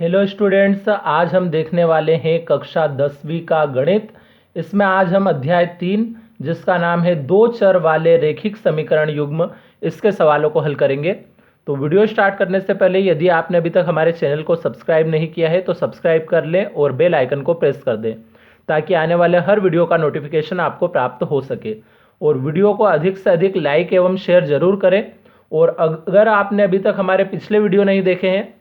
Hello students, आज हम देखने वाले हैं कक्षा 10वीं का गणित। इसमें आज हम अध्याय 3 जिसका नाम है दो चर वाले रेखिक समीकरण युग्म, इसके सवालों को हल करेंगे। तो वीडियो स्टार्ट करने से पहले यदि आपने अभी तक हमारे चैनल को सब्सक्राइब नहीं किया है तो सब्सक्राइब कर लें और बेल आइकन को प्रेस कर दें ताकि आने वाले हर वीडियो का नोटिफिकेशन आपको प्राप्त हो सके। और वीडियो को अधिक से अधिक लाइक एवं शेयर जरूर करें। और अगर आपने अभी तक हमारे पिछले वीडियो नहीं देखे हैं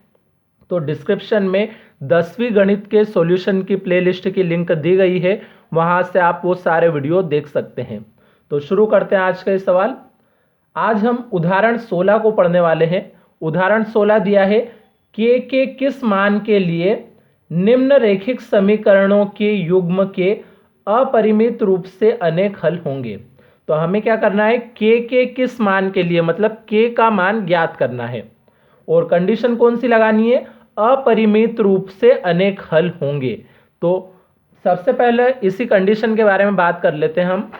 तो डिस्क्रिप्शन में 10वीं गणित के सॉल्यूशन की प्लेलिस्ट की लिंक दी गई है, वहां से आप वो सारे वीडियो देख सकते हैं। तो शुरू करते हैं आज का ये सवाल। आज हम उदाहरण 16 को पढ़ने वाले हैं। उदाहरण 16 दिया है के किस मान के लिए निम्न रेखिक समीकरणों के युग्म के अपरिमित रूप से अनेक हल होंगे। तो हमें क्या करना है, के किस मान के लिए, मतलब के का मान ज्ञात करना है और कंडीशन कौन सी लगानी है, अपरिमित रूप से अनेक हल होंगे। तो सबसे पहले इसी कंडीशन के बारे में बात कर लेते हैं हम।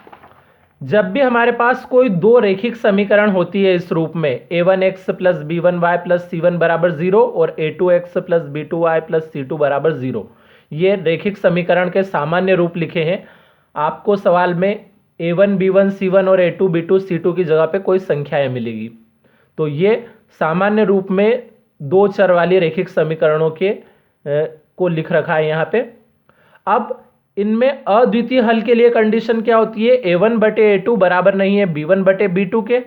जब भी हमारे पास कोई दो रेखिक समीकरण होती है इस रूप में a1x plus b1y plus c1 बराबर 0 और a2x plus b2y plus c2 बराबर 0, ये रेखिक समीकरण के सामान्य रूप लिखे हैं। आपको सवाल में a1 b1 c1 और a2 b2 c2 की जगह पे कोई संख्याएं मिलेगी। तो ये सामान्य रूप में दो चर वाली रेखिक समीकरणों के को लिख रखा है यहाँ पे। अब इनमें अद्वितीय हल के लिए कंडीशन क्या होती है, a1 बटे a2 बराबर नहीं है b1 बटे b2 के।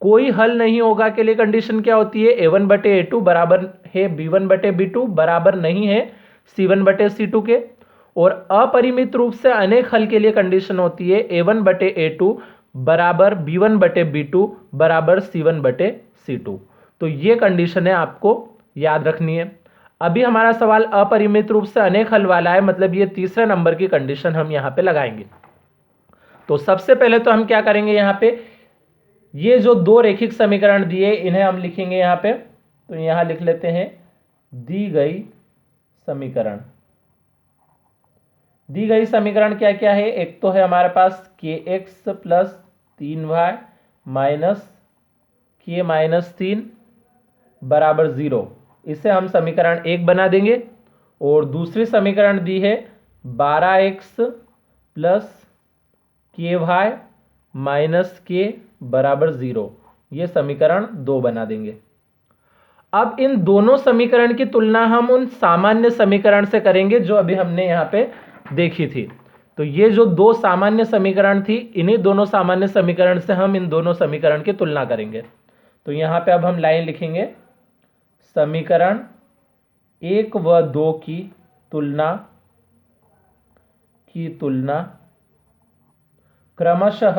कोई हल नहीं होगा के लिए कंडीशन क्या होती है, a1 बटे a2 बराबर है b1 बटे b2 बराबर नहीं है c1 बटे c2 के। और अपरिमित रूप से अनेक हल के लिए कंडीशन होती है a1 बटे a2 बराबर b1 बटे b2 बराबर c1 बटे c2। तो ये कंडीशन है, आपको याद रखनी है। अभी हमारा सवाल अपरिमित रूप से अनेक हल वाला है, मतलब ये तीसरे नंबर की कंडीशन हम यहां पे लगाएंगे। तो सबसे पहले तो हम क्या करेंगे, यहां पे ये जो दो रेखिक समीकरण दिए इन्हें हम लिखेंगे यहां पे। तो यहां लिख लेते हैं दी गई समीकरण। दी गई समीकरण क्या क्या है, एक तो है हमारे पास kx प्लस 3y माइनस के माइनस 3 बराबर 0, इसे हम समीकरण 1 बना देंगे। और दूसरी समीकरण दी है 12x प्लस के वाई माइनस के बराबर 0, ये समीकरण 2 बना देंगे। अब इन दोनों समीकरण की तुलना हम उन सामान्य समीकरण से करेंगे जो अभी हमने यहाँ पे देखी थी। तो ये जो दो सामान्य समीकरण थी, इन्हीं दोनों सामान्य समीकरण से हम इन दोनों समीकरण की तुलना करेंगे। तो यहाँ पे अब हम लाइन लिखेंगे, समीकरण 1 व 2 की तुलना क्रमशः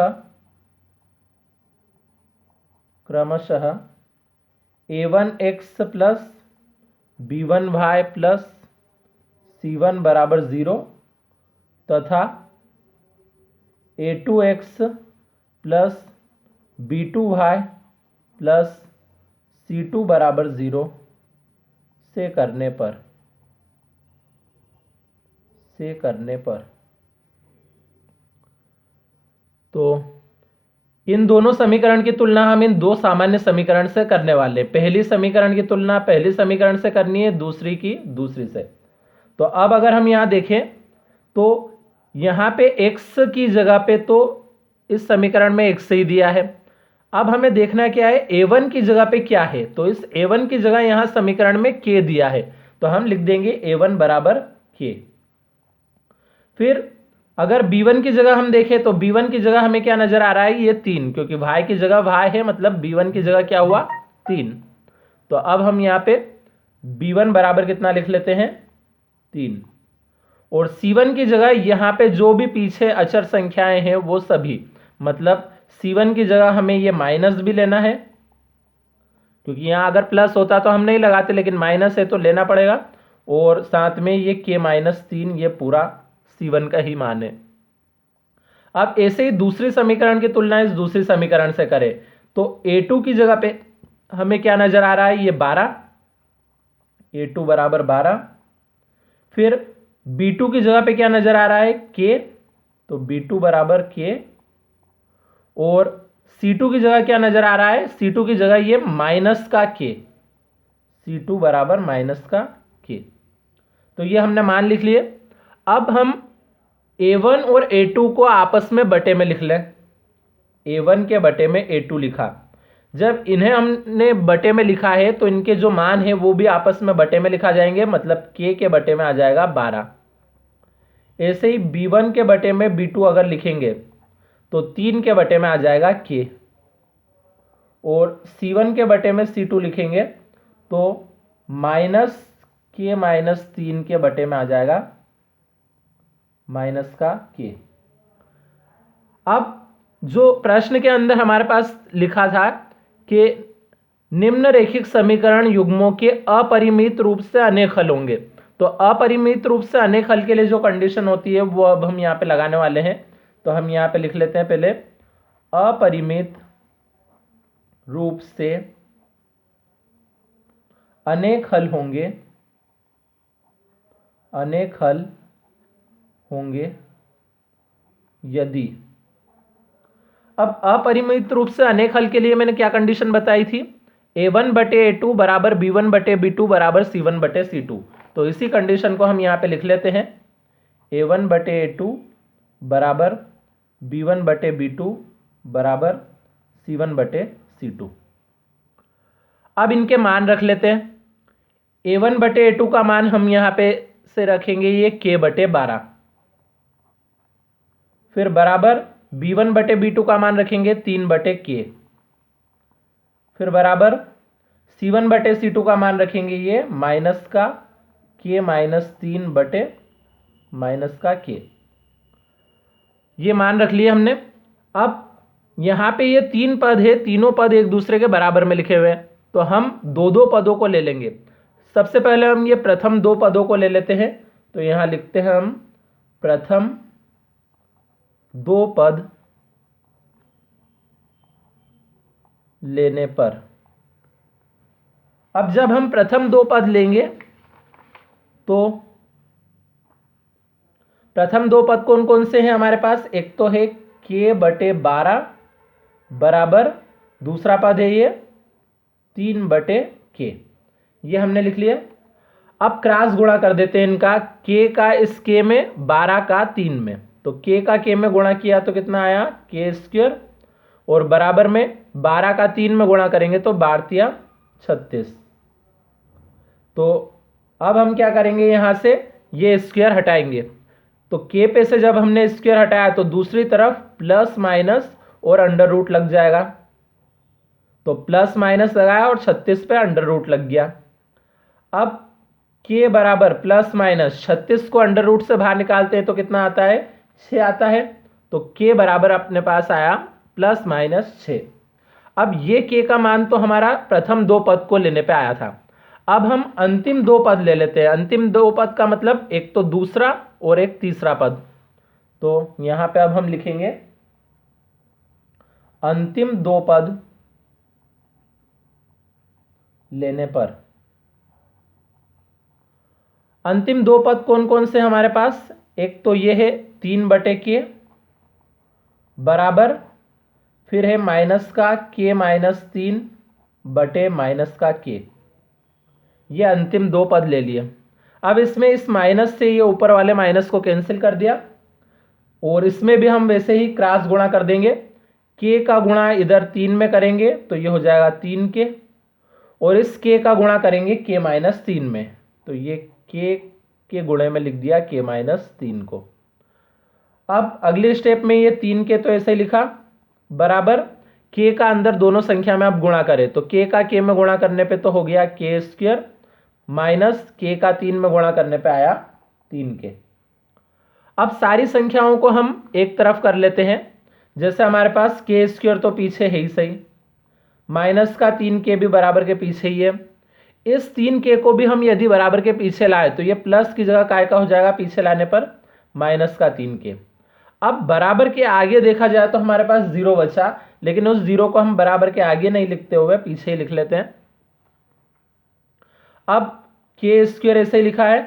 a1x plus b1y plus c1 बराबर 0 तथा a2x plus b2y plus c2 बराबर 0 से करने पर तो इन दोनों समीकरण की तुलना हम इन दो सामान्य समीकरण से करने वाले हैं। पहली समीकरण की तुलना पहली समीकरण से करनी है, दूसरी की दूसरी से। तो अब अगर हम यहां देखें तो यहां पे x की जगह पे तो इस समीकरण में x ही दिया है। अब हमें देखना क्या है, a1 की जगह पे क्या है। तो इस a1 की जगह यहां समीकरण में k दिया है, तो हम लिख देंगे a1 बराबर k। फिर अगर b1 की जगह हम देखें तो b1 की जगह हमें क्या नजर आ रहा है, ये 3, क्योंकि y की जगह y है, मतलब b1 की जगह क्या हुआ, 3। तो अब हम यहाँ पे b1 बराबर कितना लिख लेते हैं, 3। और c1 की जगह यहाँ पे जो भी पीछे अचर संख्याएं हैं वो सभी, मतलब c1 की जगह हमें ये माइनस भी लेना है, क्योंकि यहाँ अगर प्लस होता तो हम नहीं लगाते, लेकिन माइनस है तो लेना पड़ेगा। और साथ में ये k माइनस 3, ये पूरा c1 का ही मान है। अब ऐसे ही दूसरी समीकरण की तुलना इस दूसरी समीकरण से करें तो a2 की जगह पे हमें क्या नजर आ रहा है, ये 12, a2 बराबर 12। फिर b2 की जगह पे क्या नजर आ रहा है, k, तो b2 बराबर k। और C2 की जगह क्या नजर आ रहा है, C2 की जगह ये माइनस का k, C2 बराबर माइनस का के। तो ये हमने मान लिख लिए। अब हम a1 और a2 को आपस में बटे में लिख लें। a1 के बटे में a2 लिखा। जब इन्हें हमने बटे में लिखा है तो इनके जो मान है वो भी आपस में बटे में लिखा जाएंगे, मतलब k के बटे में आ जाएगा 12। ऐसे ही b1 के बटे में b2 अगर लिखेंगे तो 3 के बटे में आ जाएगा k, और c1 के बटे में c2 लिखेंगे तो माइनस k माइनस 3 के बटे में आ जाएगा माइनस का k। अब जो प्रश्न के अंदर हमारे पास लिखा था कि निम्न रैखिक समीकरण युग्मों के अपरिमित रूप से अनेक हल होंगे, तो अपरिमित रूप से अनेक हल के लिए जो कंडीशन होती है वो अब हम यहाँ पे लगाने वाले हैं। तो हम यहाँ पे लिख लेते हैं पहले, अपरिमित रूप से अनेक हल होंगे, अनेक हल होंगे यदि। अब अपरिमित रूप से अनेक हल के लिए मैंने क्या कंडीशन बताई थी, a1 बटे a2 बराबर b1 बटे b2 बराबर c1 बटे c2। तो इसी कंडीशन को हम यहाँ पे लिख लेते हैं, a1 बटे a2 बराबर b1 बटे b2 बराबर c1 बटे c2। अब इनके मान रख लेते हैं। a1 बटे a2 का मान हम यहाँ पे से रखेंगे ये k बटे 12, फिर बराबर b1 बटे b2 का मान रखेंगे 3 बटे k, फिर बराबर c1 बटे c2 का मान रखेंगे ये माइनस का k माइनस 3 बटे माइनस का k। ये मान रख लिए हमने। अब यहाँ पे ये 3 पद है, तीनों पद एक दूसरे के बराबर में लिखे हुए हैं, तो हम दो दो पदों को ले लेंगे। सबसे पहले हम ये प्रथम दो पदों को ले लेते हैं। तो यहाँ लिखते हैं हम प्रथम दो पद लेने पर। अब जब हम प्रथम दो पद लेंगे तो प्रथम दो पद कौन कौन से हैं हमारे पास, एक तो है k बटे 12 बराबर, दूसरा पद है ये 3 बटे k। ये हमने लिख लिया। अब क्रॉस गुणा कर देते हैं इनका, k का इस k में, 12 का 3 में। तो k का k में गुणा किया तो कितना आया k स्क्वायर, और बराबर में 12 का 3 में गुणा करेंगे तो 12 36। तो अब हम क्या करेंगे, यहां से ये स्क्वायर हटाएंगे। तो k पे से जब हमने स्क्वायर हटाया तो दूसरी तरफ प्लस माइनस और अंडर रूट लग जाएगा। तो प्लस माइनस लगाया और 36 पे अंडर रूट लग गया। अब k बराबर प्लस माइनस 36 को अंडर रूट से बाहर निकालते हैं तो कितना आता है, 6 आता है। तो k बराबर अपने पास आया प्लस माइनस 6। अब ये k का मान तो हमारा प्रथम दो पद को लेने पे आया था। अब हम अंतिम दो पद ले लेते हैं। अंतिम दो पद का मतलब एक तो दूसरा और एक तीसरा पद। तो यहां पे अब हम लिखेंगे अंतिम दो पद लेने पर। अंतिम दो पद कौन कौन से हमारे पास, एक तो ये है 3 बटे k बराबर, फिर है माइनस का k माइनस 3 बटे माइनस का k। ये अंतिम दो पद ले लिए। अब इसमें इस माइनस से ये ऊपर वाले माइनस को कैंसिल कर दिया, और इसमें भी हम वैसे ही क्रॉस गुणा कर देंगे। k का गुणा इधर 3 में करेंगे तो ये हो जाएगा 3k, और इस k का गुणा करेंगे k माइनस 3 में, तो ये k के गुणे में लिख दिया k माइनस 3 को। अब अगले स्टेप में ये 3k तो ऐसे ही लिखा, बराबर k का अंदर दोनों संख्या में आप गुणा करें तो k का k में गुणा करने पे तो हो गया k स्क्वायर, माइनस k का 3 में गुणा करने पे आया 3k। अब सारी संख्याओं को हम एक तरफ कर लेते हैं। जैसे हमारे पास k स्क्वायर तो पीछे है ही सही, माइनस का 3k भी बराबर के पीछे ही है। इस 3k को भी हम यदि बराबर के पीछे लाए तो ये प्लस की जगह काय का हो जाएगा, पीछे लाने पर माइनस का 3k। अब बराबर के आगे देखा जाए तो हमारे पास 0 बचा, लेकिन उस 0 को हम बराबर के आगे नहीं लिखते हुए पीछे ही लिख लेते हैं। अब k स्क्वायर ऐसे ही लिखा है।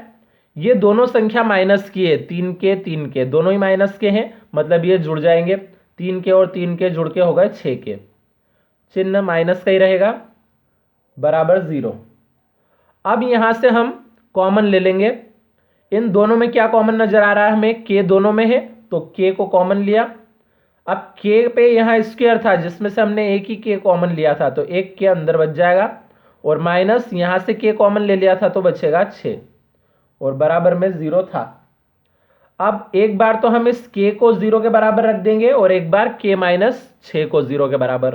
ये दोनों संख्या माइनस की है, 3k दोनों ही माइनस के हैं, मतलब ये जुड़ जाएंगे। 3k और 3k जुड़ के हो गए 6k, चिन्ह माइनस का ही रहेगा, बराबर 0। अब यहां से हम कॉमन ले लेंगे। इन दोनों में क्या कॉमन नजर आ रहा है हमें, k दोनों में है, तो k को कॉमन लिया। अब k पे यहाँ स्क्वायर था जिसमें से हमने एक ही k कॉमन लिया था, तो एक k अंदर बच जाएगा, और माइनस यहाँ से k कॉमन ले लिया था तो बचेगा 6, और बराबर में 0 था। अब एक बार तो हम इस k को 0 के बराबर रख देंगे और एक बार k माइनस 6 को 0 के बराबर।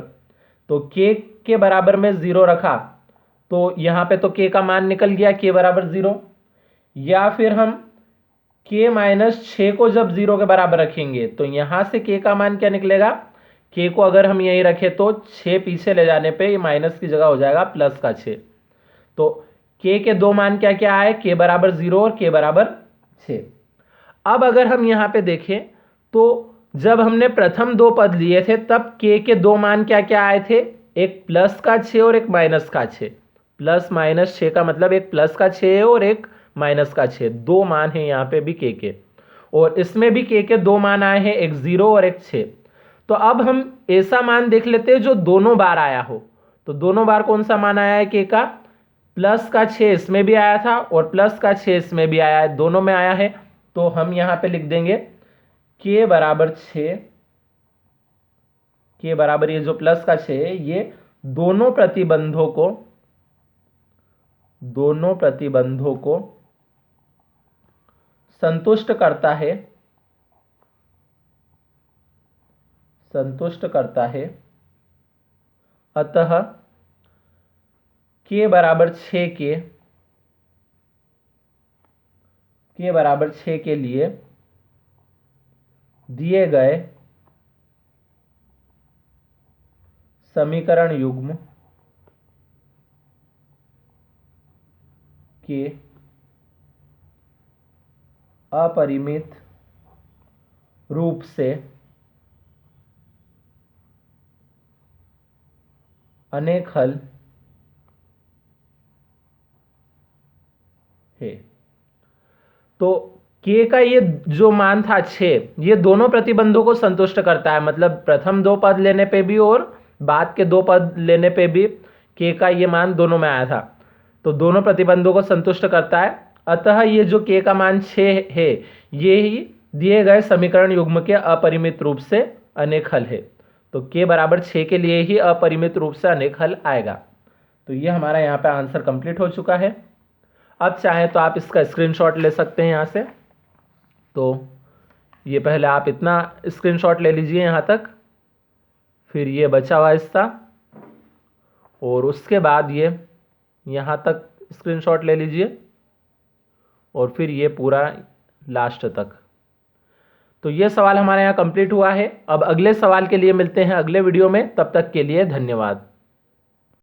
तो k के बराबर में 0 रखा तो यहाँ पे तो k का मान निकल गया, k बराबर 0। या फिर हम k माइनस 6 को जब 0 के बराबर रखेंगे तो यहाँ से k का मान क्या निकलेगा, k को अगर हम यहीं रखें तो 6 पीछे ले जाने पे ये माइनस की जगह हो जाएगा प्लस का 6। तो k के दो मान क्या क्या आए, k बराबर 0 और k बराबर 6। अब अगर हम यहाँ पे देखें तो जब हमने प्रथम दो पद लिए थे तब k के दो मान क्या क्या आए थे, एक प्लस का 6 और एक माइनस का 6। प्लस माइनस 6 का मतलब एक प्लस का 6 है और एक माइनस का 6, दो मान है यहाँ पे भी k के, और इसमें भी k के दो मान आए हैं, एक 0 और एक 6। तो अब हम ऐसा मान देख लेते हैं जो दोनों बार आया हो। तो दोनों बार कौन सा मान आया है k का, प्लस का 6 इसमें भी आया था और प्लस का 6 इसमें भी आया है, दोनों में आया है। तो हम यहाँ पे लिख देंगे k बराबर 6, k बराबर ये जो प्लस का 6 है ये दोनों प्रतिबंधों को संतुष्ट करता है, अतः k बराबर 6 के लिए दिए गए समीकरण युग्म के अपरिमित रूप से अनेक हल है। तो k का ये जो मान था 6, ये दोनों प्रतिबंधों को संतुष्ट करता है, मतलब प्रथम दो पद लेने पे भी और बाद के दो पद लेने पे भी k का ये मान दोनों में आया था, तो दोनों प्रतिबंधों को संतुष्ट करता है। अतः ये जो k का मान 6 है ये ही दिए गए समीकरण युग्म के अपरिमित रूप से अनेक हल है। तो k बराबर 6 के लिए ही अपरिमित रूप से अनेक हल आएगा। तो ये हमारा यहाँ पे आंसर कंप्लीट हो चुका है। अब चाहे तो आप इसका स्क्रीनशॉट ले सकते हैं यहाँ से। तो ये पहले आप इतना स्क्रीनशॉट ले लीजिए यहाँ तक, फिर ये बचा हुआ हिस्सा, और उसके बाद ये यहाँ तक स्क्रीनशॉट ले लीजिए, और फिर ये पूरा लास्ट तक। तो ये सवाल हमारे यहाँ कंप्लीट हुआ है। अब अगले सवाल के लिए मिलते हैं अगले वीडियो में, तब तक के लिए धन्यवाद।